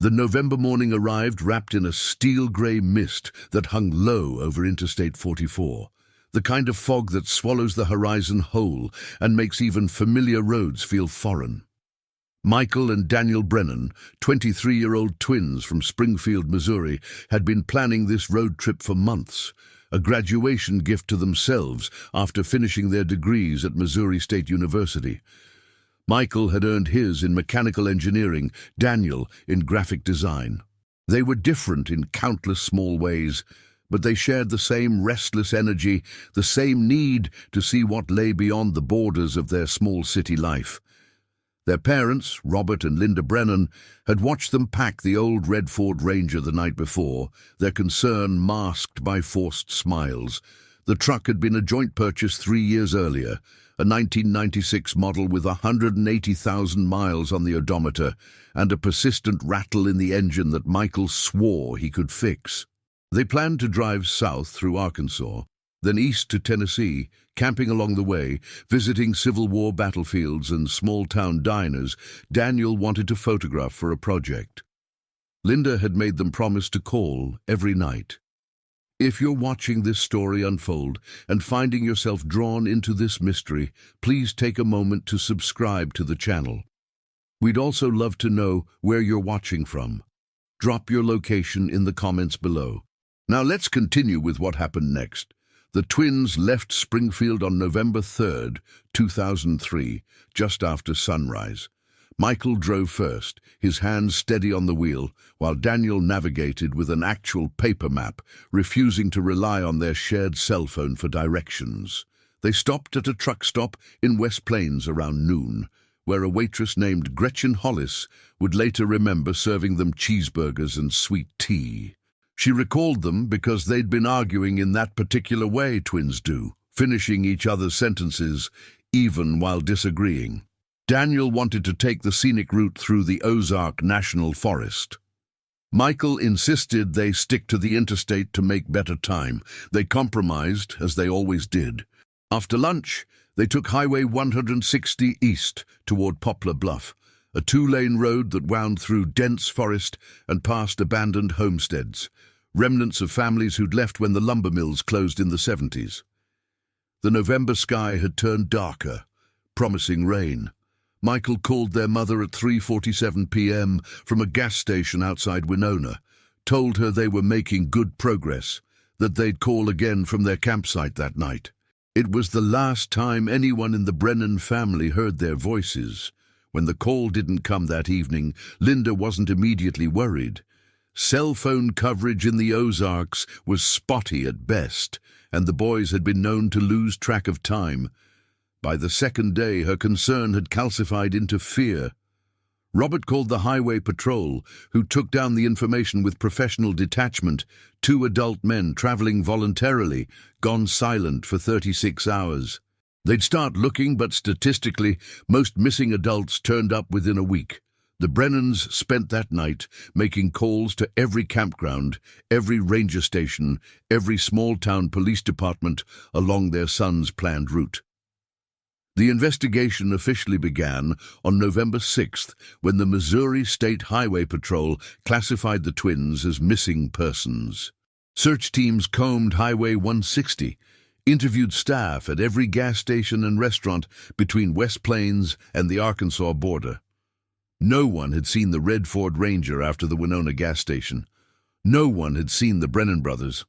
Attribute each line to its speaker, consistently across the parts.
Speaker 1: The November morning arrived wrapped in a steel-gray mist that hung low over Interstate 44, the kind of fog that swallows the horizon whole and makes even familiar roads feel foreign. Michael and Daniel Brennan, 23-year-old twins from Springfield, Missouri, had been planning this road trip for months, a graduation gift to themselves after finishing their degrees at Missouri State University. Michael had earned his in mechanical engineering, Daniel in graphic design. They were different in countless small ways, but they shared the same restless energy, the same need to see what lay beyond the borders of their small city life. Their parents, Robert and Linda Brennan, had watched them pack the old red Ford Ranger the night before, their concern masked by forced smiles. The truck had been a joint purchase 3 years earlier, a 1996 model with 180,000 miles on the odometer and a persistent rattle in the engine that Michael swore he could fix. They planned to drive south through Arkansas, then east to Tennessee, camping along the way, visiting Civil War battlefields and small-town diners Daniel wanted to photograph for a project. Linda had made them promise to call every night. If you're watching this story unfold and finding yourself drawn into this mystery, please take a moment to subscribe to the channel. We'd also love to know where you're watching from. Drop your location in the comments below. Now let's continue with what happened next. The twins left Springfield on November 3rd, 2003, just after sunrise. Michael drove first, his hands steady on the wheel, while Daniel navigated with an actual paper map, refusing to rely on their shared cell phone for directions. They stopped at a truck stop in West Plains around noon, where a waitress named Gretchen Hollis would later remember serving them cheeseburgers and sweet tea. She recalled them because they'd been arguing in that particular way twins do, finishing each other's sentences, even while disagreeing. Daniel wanted to take the scenic route through the Ozarks National Forest. Michael insisted they stick to the interstate to make better time. They compromised, as they always did. After lunch, they took Highway 160 east toward Poplar Bluff, a 2-lane road that wound through dense forest and past abandoned homesteads, remnants of families who'd left when the lumber mills closed in the 70s. The November sky had turned darker, promising rain. Michael called their mother at 3:47 p.m. from a gas station outside Winona, told her they were making good progress, that they'd call again from their campsite that night. It was the last time anyone in the Brennan family heard their voices. When the call didn't come that evening, Linda wasn't immediately worried. Cell phone coverage in the Ozarks was spotty at best, and the boys had been known to lose track of time. By the second day, her concern had calcified into fear. Robert called the highway patrol, who took down the information with professional detachment. 2 adult men traveling voluntarily, gone silent for 36 hours. They'd start looking, but statistically, most missing adults turned up within a week. The Brennans spent that night making calls to every campground, every ranger station, every small-town police department along their son's planned route. The investigation officially began on November 6th, when the Missouri State Highway Patrol classified the twins as missing persons. Search teams combed Highway 160, interviewed staff at every gas station and restaurant between West Plains and the Arkansas border. No one had seen the red Ford Ranger after the Winona gas station. No one had seen the Brennan brothers.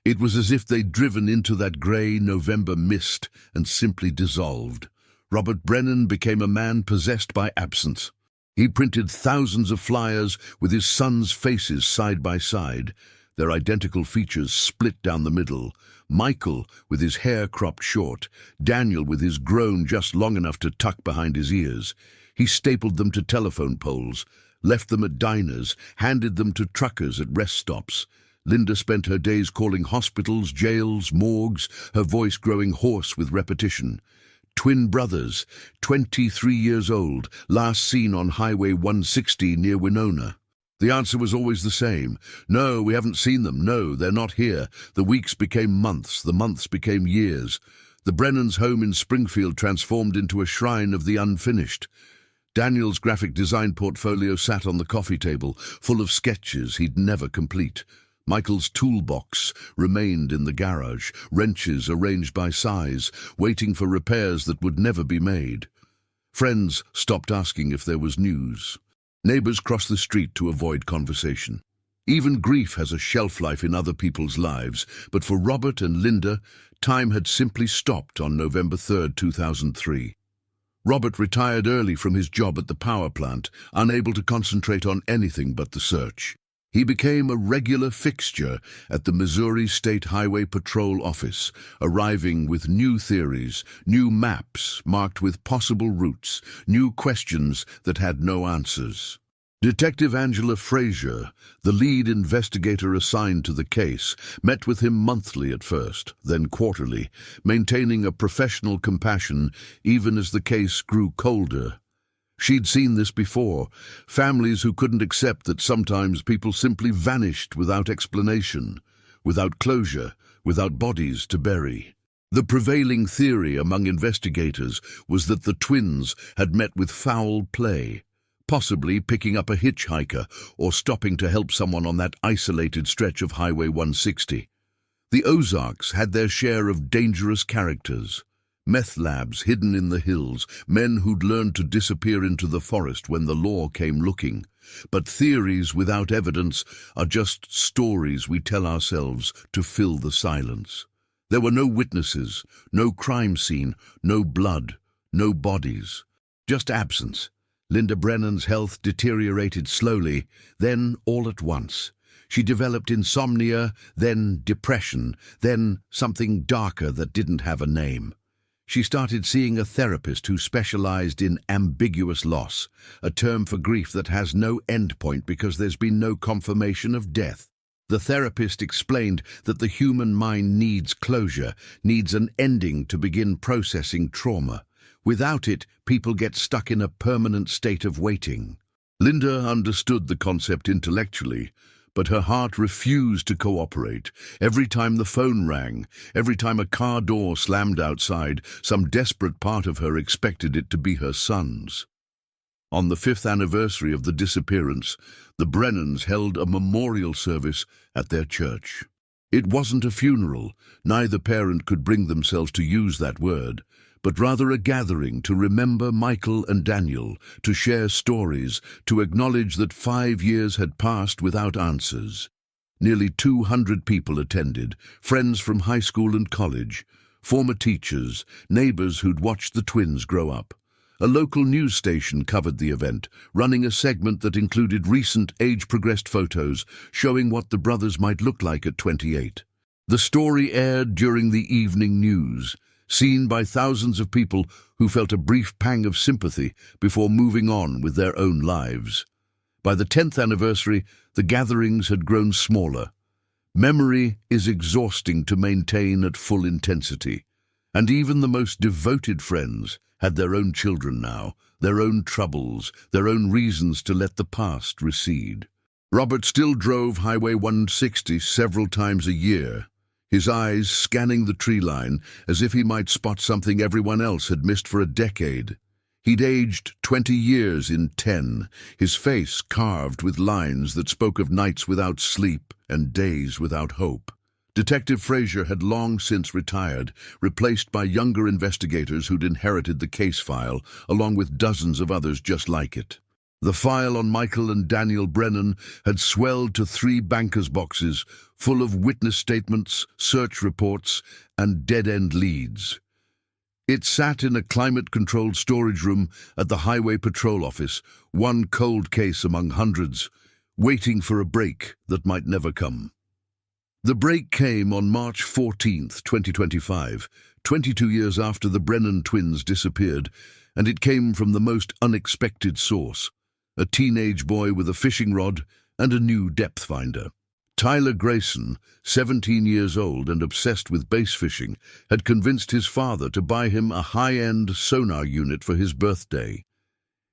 Speaker 1: It was as if they'd driven into that gray November mist and simply dissolved. Robert Brennan became a man possessed by absence. He printed thousands of flyers with his sons' faces side by side, their identical features split down the middle. Michael with his hair cropped short, Daniel with his grown just long enough to tuck behind his ears. He stapled them to telephone poles, left them at diners, handed them to truckers at rest stops. Linda spent her days calling hospitals, jails, morgues, her voice growing hoarse with repetition. Twin brothers, 23 years old, last seen on Highway 160 near Winona. The answer was always the same. No, we haven't seen them. No, they're not here. The weeks became months. The months became years. The Brennans' home in Springfield transformed into a shrine of the unfinished. Daniel's graphic design portfolio sat on the coffee table, full of sketches he'd never complete. Michael's toolbox remained in the garage, wrenches arranged by size, waiting for repairs that would never be made. Friends stopped asking if there was news. Neighbors crossed the street to avoid conversation. Even grief has a shelf life in other people's lives, but for Robert and Linda, time had simply stopped on November 3rd, 2003. Robert retired early from his job at the power plant, unable to concentrate on anything but the search. He became a regular fixture at the Missouri State Highway Patrol office, arriving with new theories, new maps marked with possible routes, new questions that had no answers. Detective Angela Frazier, the lead investigator assigned to the case, met with him monthly at first, then quarterly, maintaining a professional compassion even as the case grew colder. She'd seen this before, families who couldn't accept that sometimes people simply vanished without explanation, without closure, without bodies to bury. The prevailing theory among investigators was that the twins had met with foul play, possibly picking up a hitchhiker or stopping to help someone on that isolated stretch of Highway 160. The Ozarks had their share of dangerous characters. Meth labs hidden in the hills, men who'd learned to disappear into the forest when the law came looking. But theories without evidence are just stories we tell ourselves to fill the silence. There were no witnesses, no crime scene, no blood, no bodies. Just absence. Linda Brennan's health deteriorated slowly, then all at once. She developed insomnia, then depression, then something darker that didn't have a name. She started seeing a therapist who specialized in ambiguous loss, a term for grief that has no endpoint because there's been no confirmation of death. The therapist explained that the human mind needs closure, needs an ending to begin processing trauma. Without it, people get stuck in a permanent state of waiting. Linda understood the concept intellectually, but her heart refused to cooperate. Every time the phone rang, every time a car door slammed outside, some desperate part of her expected it to be her son's. On the 5th anniversary of the disappearance, the Brennans held a memorial service at their church. It wasn't a funeral, neither parent could bring themselves to use that word, but rather a gathering to remember Michael and Daniel, to share stories, to acknowledge that 5 years had passed without answers. Nearly 200 people attended, friends from high school and college, former teachers, neighbors who'd watched the twins grow up. A local news station covered the event, running a segment that included recent age-progressed photos showing what the brothers might look like at 28. The story aired during the evening news, seen by thousands of people who felt a brief pang of sympathy before moving on with their own lives. By the 10th anniversary, the gatherings had grown smaller. Memory is exhausting to maintain at full intensity, and even the most devoted friends had their own children now, their own troubles, their own reasons to let the past recede. Robert still drove Highway 160 several times a year, his eyes scanning the tree line as if he might spot something everyone else had missed for a decade. He'd aged 20 years in 10, his face carved with lines that spoke of nights without sleep and days without hope. Detective Frazier had long since retired, replaced by younger investigators who'd inherited the case file, along with dozens of others just like it. The file on Michael and Daniel Brennan had swelled to 3 bankers' boxes, full of witness statements, search reports, and dead-end leads. It sat in a climate-controlled storage room at the Highway Patrol office, one cold case among hundreds, waiting for a break that might never come. The break came on March 14, 2025, 22 years after the Brennan twins disappeared, and it came from the most unexpected source: a teenage boy with a fishing rod and a new depth finder. Tyler Grayson, 17 years old and obsessed with bass fishing, had convinced his father to buy him a high-end sonar unit for his birthday.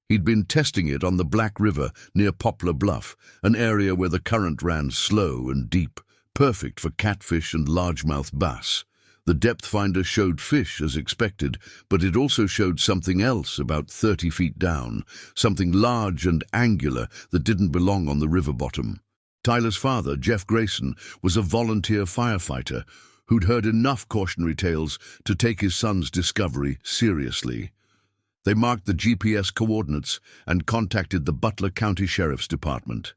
Speaker 1: He'd been testing it on the Black River near Poplar Bluff, an area where the current ran slow and deep, perfect for catfish and largemouth bass. The depth finder showed fish as expected, but it also showed something else about 30 feet down, something large and angular that didn't belong on the river bottom. Tyler's father, Jeff Grayson, was a volunteer firefighter who'd heard enough cautionary tales to take his son's discovery seriously. They marked the GPS coordinates and contacted the Butler County Sheriff's Department.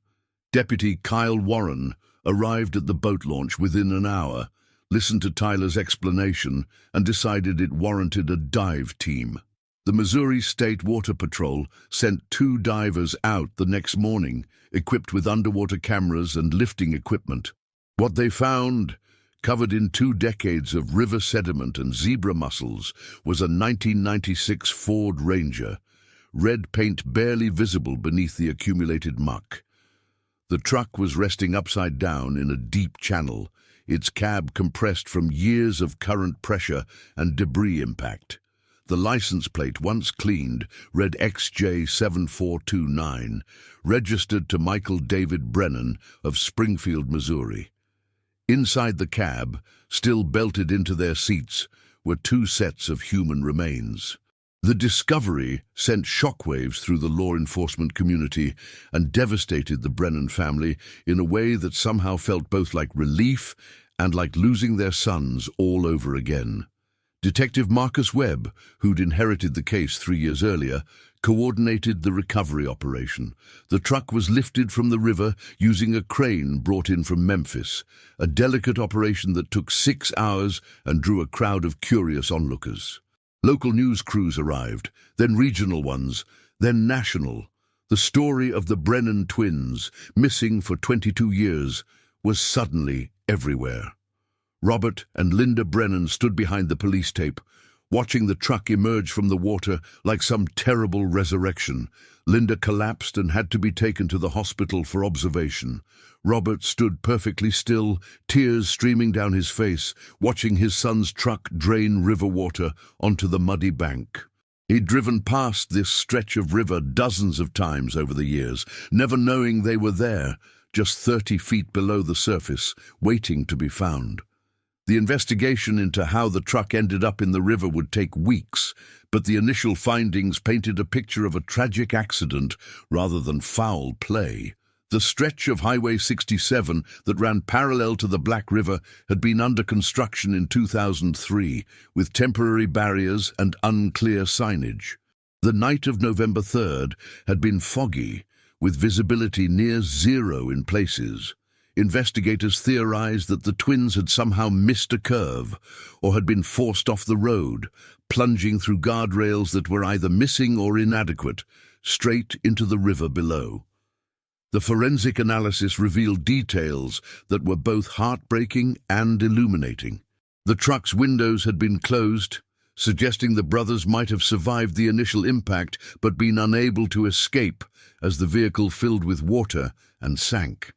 Speaker 1: Deputy Kyle Warren arrived at the boat launch within an hour, listened to Tyler's explanation, and decided it warranted a dive team. The Missouri State Water Patrol sent 2 divers out the next morning, equipped with underwater cameras and lifting equipment. What they found, covered in 2 decades of river sediment and zebra mussels, was a 1996 Ford Ranger, red paint barely visible beneath the accumulated muck. The truck was resting upside down in a deep channel, its cab compressed from years of current pressure and debris impact. The license plate, once cleaned, read XJ7429, registered to Michael David Brennan of Springfield, Missouri. Inside the cab, still belted into their seats, were 2 sets of human remains. The discovery sent shockwaves through the law enforcement community and devastated the Brennan family in a way that somehow felt both like relief and like losing their sons all over again. Detective Marcus Webb, who'd inherited the case 3 years earlier, coordinated the recovery operation. The truck was lifted from the river using a crane brought in from Memphis, a delicate operation that took 6 hours and drew a crowd of curious onlookers. Local news crews arrived, then regional ones, then national. The story of the Brennan twins, missing for 22 years, was suddenly everywhere. Robert and Linda Brennan stood behind the police tape, watching the truck emerge from the water like some terrible resurrection. Linda collapsed and had to be taken to the hospital for observation. Robert stood perfectly still, tears streaming down his face, watching his son's truck drain river water onto the muddy bank. He'd driven past this stretch of river dozens of times over the years, never knowing they were there, just 30 feet below the surface, waiting to be found. The investigation into how the truck ended up in the river would take weeks, but the initial findings painted a picture of a tragic accident rather than foul play. The stretch of Highway 67 that ran parallel to the Black River had been under construction in 2003, with temporary barriers and unclear signage. The night of November 3rd had been foggy, with visibility near zero in places. Investigators theorized that the twins had somehow missed a curve or had been forced off the road, plunging through guardrails that were either missing or inadequate, straight into the river below. The forensic analysis revealed details that were both heartbreaking and illuminating. The truck's windows had been closed, suggesting the brothers might have survived the initial impact but been unable to escape as the vehicle filled with water and sank.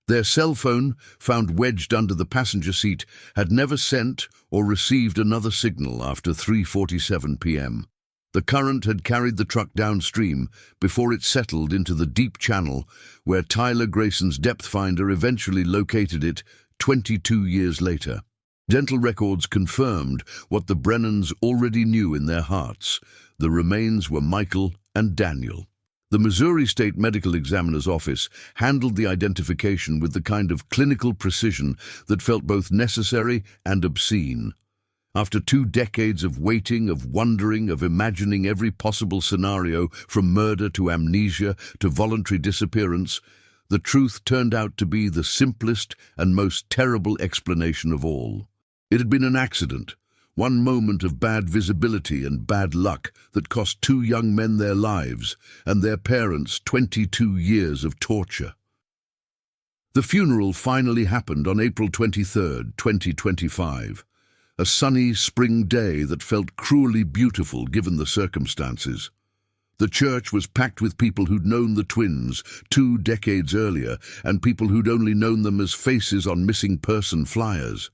Speaker 1: Their cell phone, found wedged under the passenger seat, had never sent or received another signal after 3:47 p.m. The current had carried the truck downstream before it settled into the deep channel where Tyler Grayson's depth finder eventually located it 22 years later. Dental records confirmed what the Brennans already knew in their hearts. The remains were Michael and Daniel. The Missouri State Medical Examiner's Office handled the identification with the kind of clinical precision that felt both necessary and obscene. After 2 decades of waiting, of wondering, of imagining every possible scenario, from murder to amnesia to voluntary disappearance, the truth turned out to be the simplest and most terrible explanation of all. It had been an accident, one moment of bad visibility and bad luck that cost 2 young men their lives and their parents 22 years of torture. The funeral finally happened on April 23, 2025. A sunny spring day that felt cruelly beautiful given the circumstances. The church was packed with people who'd known the twins 2 decades earlier and people who'd only known them as faces on missing person flyers.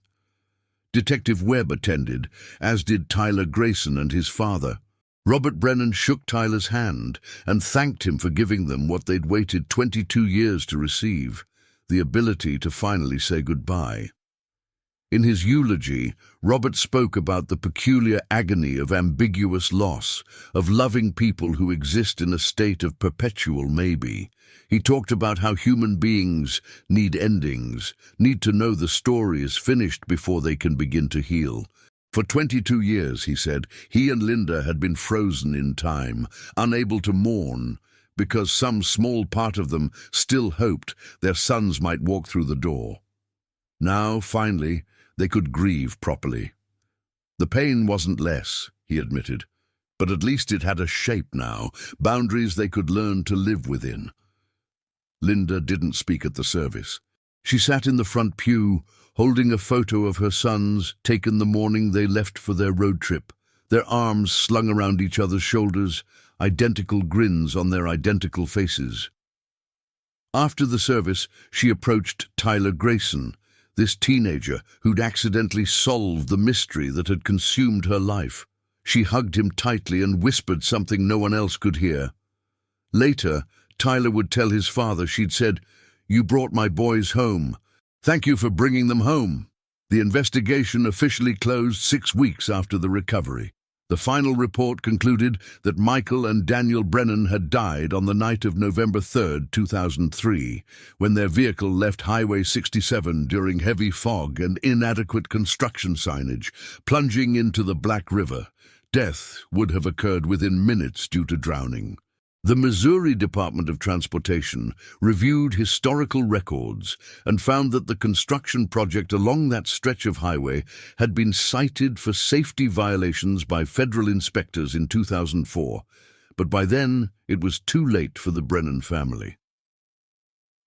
Speaker 1: Detective Webb attended, as did Tyler Grayson and his father. Robert Brennan shook Tyler's hand and thanked him for giving them what they'd waited 22 years to receive, the ability to finally say goodbye. In his eulogy, Robert spoke about the peculiar agony of ambiguous loss, of loving people who exist in a state of perpetual maybe. He talked about how human beings need endings, need to know the story is finished before they can begin to heal. For 22 years, he said, he and Linda had been frozen in time, unable to mourn, because some small part of them still hoped their sons might walk through the door. Now, finally, they could grieve properly. The pain wasn't less, he admitted, but at least it had a shape now, boundaries they could learn to live within. Linda didn't speak at the service. She sat in the front pew, holding a photo of her sons taken the morning they left for their road trip, their arms slung around each other's shoulders, identical grins on their identical faces. After the service, she approached Tyler Grayson, this teenager who'd accidentally solved the mystery that had consumed her life. She hugged him tightly and whispered something no one else could hear. Later, Tyler would tell his father she'd said, "You brought my boys home. Thank you for bringing them home." The investigation officially closed 6 weeks after the recovery. The final report concluded that Michael and Daniel Brennan had died on the night of November 3, 2003, when their vehicle left Highway 67 during heavy fog and inadequate construction signage, plunging into the Black River. Death would have occurred within minutes due to drowning. The Missouri Department of Transportation reviewed historical records and found that the construction project along that stretch of highway had been cited for safety violations by federal inspectors in 2004, but by then it was too late for the Brennan family.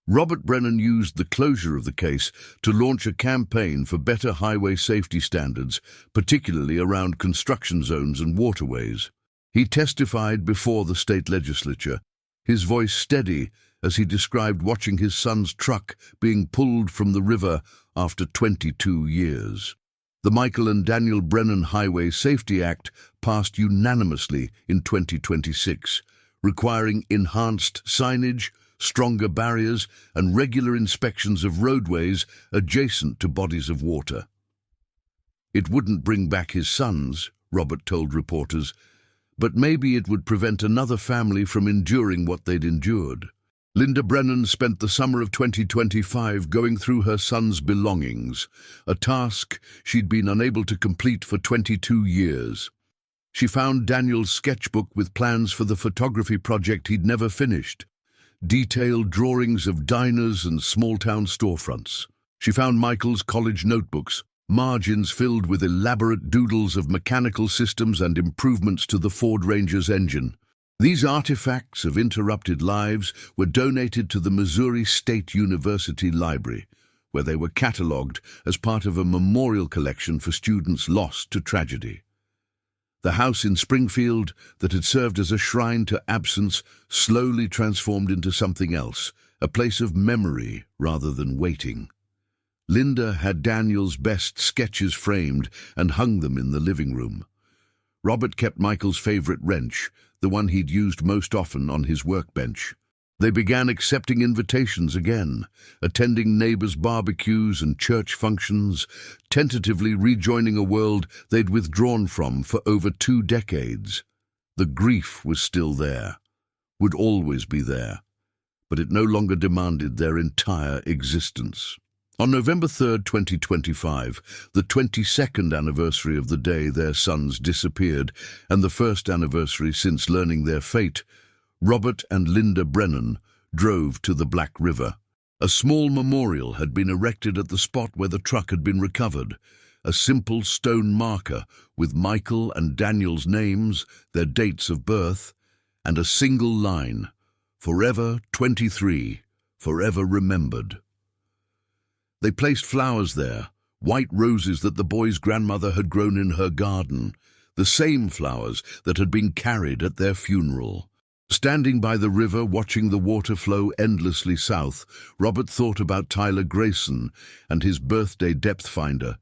Speaker 1: Robert Brennan used the closure of the case to launch a campaign for better highway safety standards, particularly around construction zones and waterways. He testified before the state legislature, his voice steady as he described watching his son's truck being pulled from the river after 22 years. The Michael and Daniel Brennan Highway Safety Act passed unanimously in 2026, requiring enhanced signage, stronger barriers, and regular inspections of roadways adjacent to bodies of water. It wouldn't bring back his sons, Robert told reporters, but maybe it would prevent another family from enduring what they'd endured. Linda Brennan spent the summer of 2025 going through her son's belongings, a task she'd been unable to complete for 22 years. She found Daniel's sketchbook with plans for the photography project he'd never finished, detailed drawings of diners and small-town storefronts. She found Michael's college notebooks, margins filled with elaborate doodles of mechanical systems and improvements to the Ford Ranger's engine. These artifacts of interrupted lives were donated to the Missouri State University Library, where they were catalogued as part of a memorial collection for students lost to tragedy. The house in Springfield that had served as a shrine to absence slowly transformed into something else, a place of memory rather than waiting. Linda had Daniel's best sketches framed and hung them in the living room. Robert kept Michael's favorite wrench, the one he'd used most often, on his workbench. They began accepting invitations again, attending neighbors' barbecues and church functions, tentatively rejoining a world they'd withdrawn from for over 2 decades. The grief was still there, would always be there, but it no longer demanded their entire existence. On November 3, 2025, the 22nd anniversary of the day their sons disappeared and the first anniversary since learning their fate, Robert and Linda Brennan drove to the Black River. A small memorial had been erected at the spot where the truck had been recovered, a simple stone marker with Michael and Daniel's names, their dates of birth, and a single line, "Forever 23, forever remembered." They placed flowers there, white roses that the boy's grandmother had grown in her garden, the same flowers that had been carried at their funeral. Standing by the river, watching the water flow endlessly south, Robert thought about Tyler Grayson and his birthday depth finder,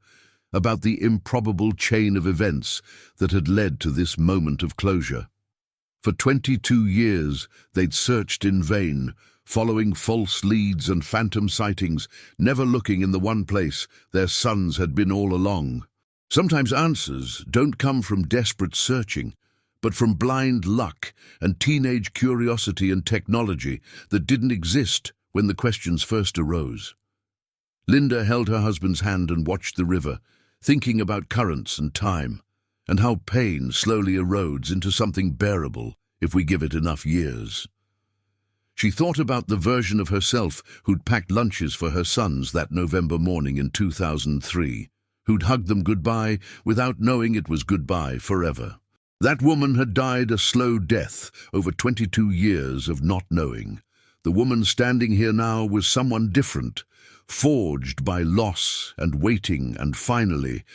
Speaker 1: about the improbable chain of events that had led to this moment of closure. For 22 years, they'd searched in vain, following false leads and phantom sightings, never looking in the one place their sons had been all along. Sometimes answers don't come from desperate searching, but from blind luck and teenage curiosity and technology that didn't exist when the questions first arose. Linda held her husband's hand and watched the river, thinking about currents and time, and how pain slowly erodes into something bearable if we give it enough years. She thought about the version of herself who'd packed lunches for her sons that November morning in 2003, who'd hugged them goodbye without knowing it was goodbye forever. That woman had died a slow death over 22 years of not knowing. The woman standing here now was someone different, forged by loss and waiting and finally,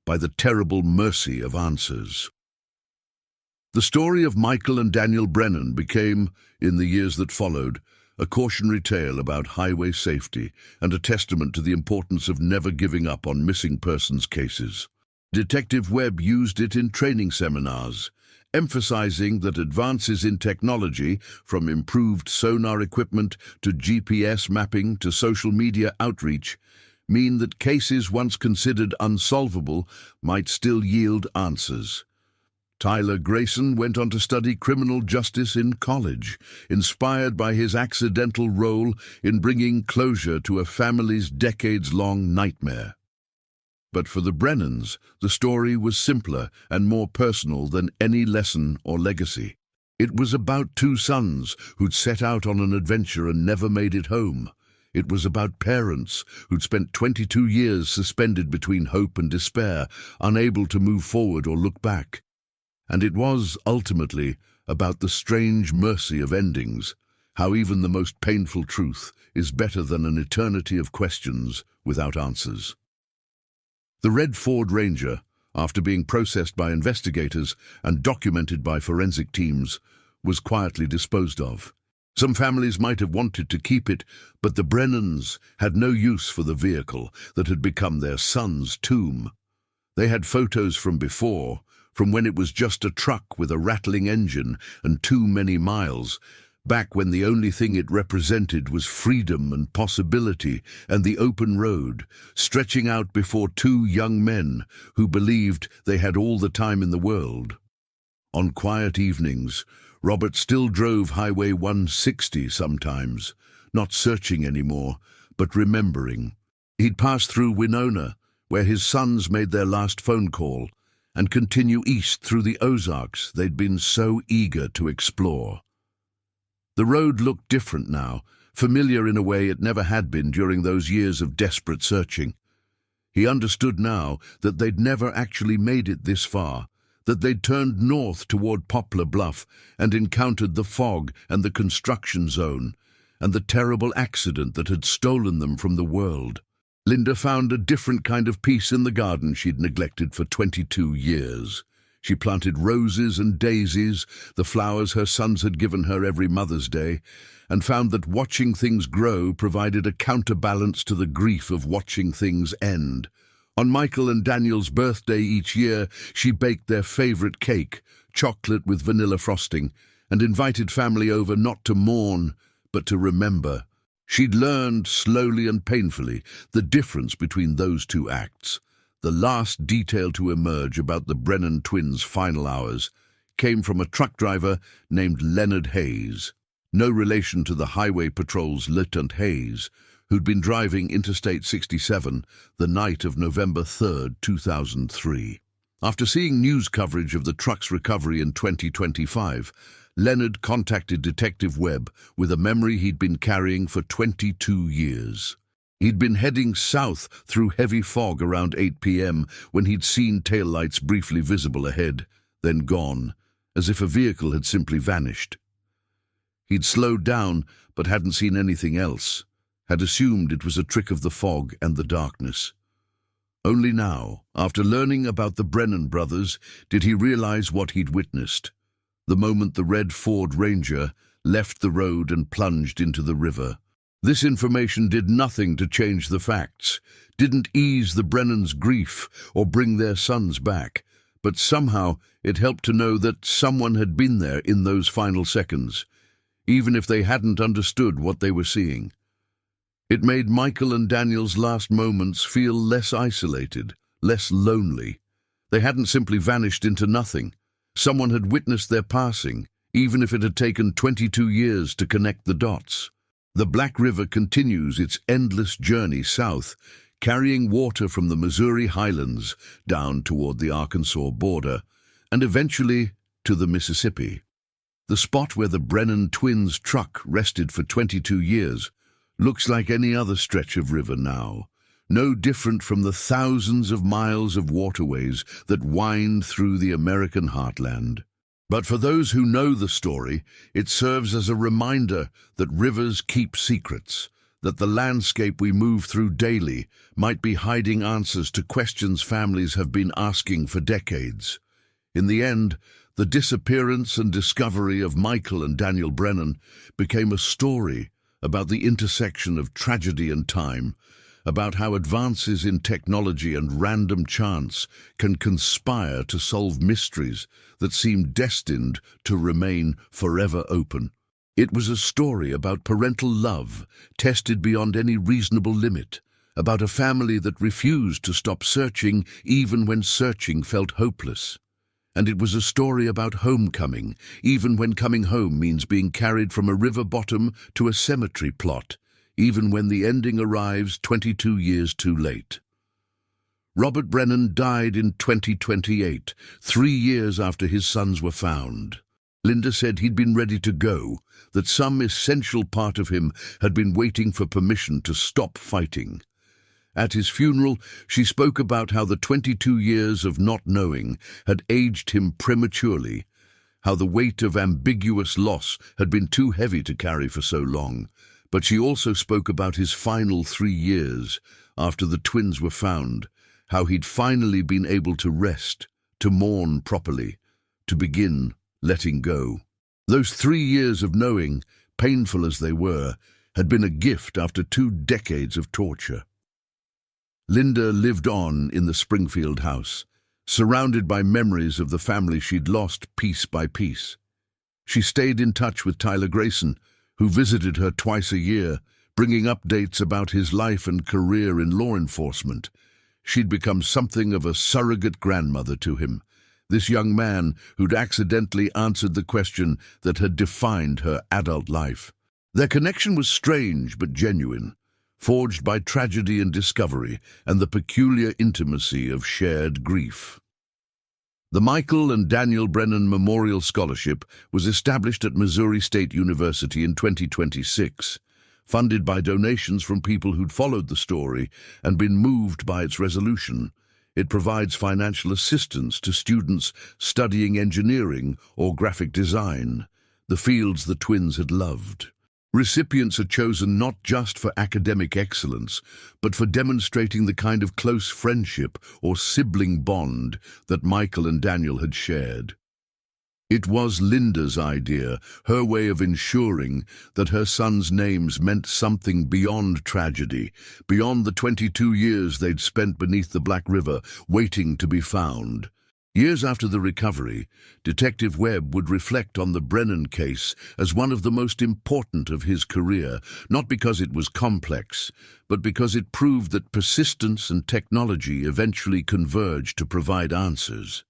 Speaker 1: by the terrible mercy of answers. The story of Michael and Daniel Brennan became, in the years that followed, a cautionary tale about highway safety and a testament to the importance of never giving up on missing persons cases. Detective Webb used it in training seminars, emphasizing that advances in technology, from improved sonar equipment to GPS mapping to social media outreach, mean that cases once considered unsolvable might still yield answers. Tyler Grayson went on to study criminal justice in college, inspired by his accidental role in bringing closure to a family's decades-long nightmare. But for the Brennans, the story was simpler and more personal than any lesson or legacy. It was about two sons who'd set out on an adventure and never made it home. It was about parents who'd spent 22 years suspended between hope and despair, unable to move forward or look back. And it was, ultimately, about the strange mercy of endings, how even the most painful truth is better than an eternity of questions without answers. The red Ford Ranger, after being processed by investigators and documented by forensic teams, was quietly disposed of. Some families might have wanted to keep it, but the Brennans had no use for the vehicle that had become their son's tomb. They had photos from before, from when it was just a truck with a rattling engine and too many miles, back when the only thing it represented was freedom and possibility and the open road, stretching out before two young men who believed they had all the time in the world. On quiet evenings, Robert still drove Highway 160 sometimes, not searching anymore, but remembering. He'd pass through Winona, where his sons made their last phone call, and continue east through the Ozarks they'd been so eager to explore. The road looked different now, familiar in a way it never had been during those years of desperate searching. He understood now that they'd never actually made it this far, that they'd turned north toward Poplar Bluff and encountered the fog and the construction zone, and the terrible accident that had stolen them from the world. Linda found a different kind of peace in the garden she'd neglected for 22 years. She planted roses and daisies, the flowers her sons had given her every Mother's Day, and found that watching things grow provided a counterbalance to the grief of watching things end. On Michael and Daniel's birthday each year, she baked their favorite cake, chocolate with vanilla frosting, and invited family over not to mourn, but to remember. She'd learned, slowly and painfully, the difference between those two acts. The last detail to emerge about the Brennan twins' final hours came from a truck driver named Leonard Hayes, no relation to the Highway Patrol's Lieutenant Hayes, who'd been driving Interstate 67 the night of November 3, 2003. After seeing news coverage of the truck's recovery in 2025, Leonard contacted Detective Webb with a memory he'd been carrying for 22 years. He'd been heading south through heavy fog around 8 p.m. when he'd seen taillights briefly visible ahead, then gone, as if a vehicle had simply vanished. He'd slowed down but hadn't seen anything else, had assumed it was a trick of the fog and the darkness. Only now, after learning about the Brennan brothers, did he realize what he'd witnessed. The moment the red Ford Ranger left the road and plunged into the river. This information did nothing to change the facts, didn't ease the Brennans' grief or bring their sons back, but somehow it helped to know that someone had been there in those final seconds. even if they hadn't understood what they were seeing. It made Michael and Daniel's last moments feel less isolated, less lonely. They hadn't simply vanished into nothing. Someone had witnessed their passing, even if it had taken 22 years to connect the dots. The Black River continues its endless journey south, carrying water from the Missouri highlands down toward the Arkansas border, and eventually to the Mississippi. The spot where the Brennan twins' truck rested for 22 years looks like any other stretch of river now, no different from the thousands of miles of waterways that wind through the American heartland. But for those who know the story, it serves as a reminder that rivers keep secrets, that the landscape we move through daily might be hiding answers to questions families have been asking for decades. In the end, the disappearance and discovery of Michael and Daniel Brennan became a story about the intersection of tragedy and time, about how advances in technology and random chance can conspire to solve mysteries that seem destined to remain forever open. It was a story about parental love tested beyond any reasonable limit, about a family that refused to stop searching even when searching felt hopeless. And it was a story about homecoming, even when coming home means being carried from a river bottom to a cemetery plot, even when the ending arrives 22 years too late. Robert Brennan died in 2028, 3 years after his sons were found. Linda said he'd been ready to go, that some essential part of him had been waiting for permission to stop fighting. At his funeral, she spoke about how the 22 years of not knowing had aged him prematurely, how the weight of ambiguous loss had been too heavy to carry for so long. But she also spoke about his final 3 years, after the twins were found, how he'd finally been able to rest, to mourn properly, to begin letting go. Those 3 years of knowing, painful as they were, had been a gift after 2 decades of torture. Linda lived on in the Springfield house, surrounded by memories of the family she'd lost piece by piece. She stayed in touch with Tyler Grayson, who visited her twice a year, bringing updates about his life and career in law enforcement. She'd become something of a surrogate grandmother to him, this young man who'd accidentally answered the question that had defined her adult life. Their connection was strange but genuine, forged by tragedy and discovery and the peculiar intimacy of shared grief. The Michael and Daniel Brennan Memorial Scholarship was established at Missouri State University in 2026, funded by donations from people who'd followed the story and been moved by its resolution. It provides financial assistance to students studying engineering or graphic design, the fields the twins had loved. Recipients are chosen not just for academic excellence, but for demonstrating the kind of close friendship or sibling bond that Michael and Daniel had shared. It was Linda's idea, her way of ensuring that her sons' names meant something beyond tragedy, beyond the 22 years they'd spent beneath the Black River, waiting to be found. Years after the recovery, Detective Webb would reflect on the Brennan case as one of the most important of his career, not because it was complex, but because it proved that persistence and technology eventually converged to provide answers.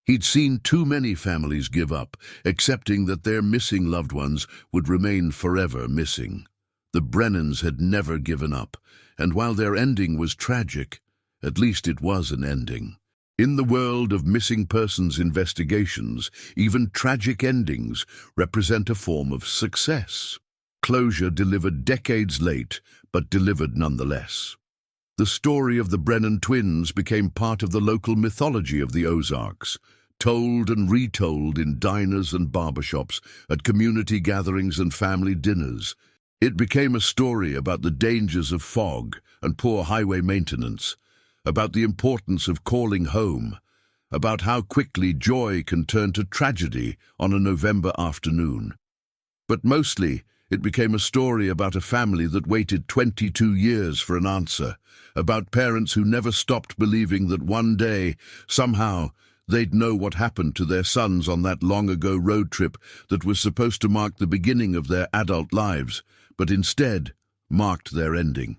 Speaker 1: He'd seen too many families give up, accepting that their missing loved ones would remain forever missing. The Brennans had never given up, and while their ending was tragic, at least it was an ending. In the world of missing persons investigations, even tragic endings represent a form of success. Closure delivered decades late, but delivered nonetheless. The story of the Brennan twins became part of the local mythology of the Ozarks, told and retold in diners and barbershops, at community gatherings and family dinners. It became a story about the dangers of fog and poor highway maintenance, about the importance of calling home, about how quickly joy can turn to tragedy on a November afternoon. But mostly, it became a story about a family that waited 22 years for an answer, about parents who never stopped believing that one day, somehow, They'd know what happened to their sons on that long-ago road trip that was supposed to mark the beginning of their adult lives, but instead marked their ending.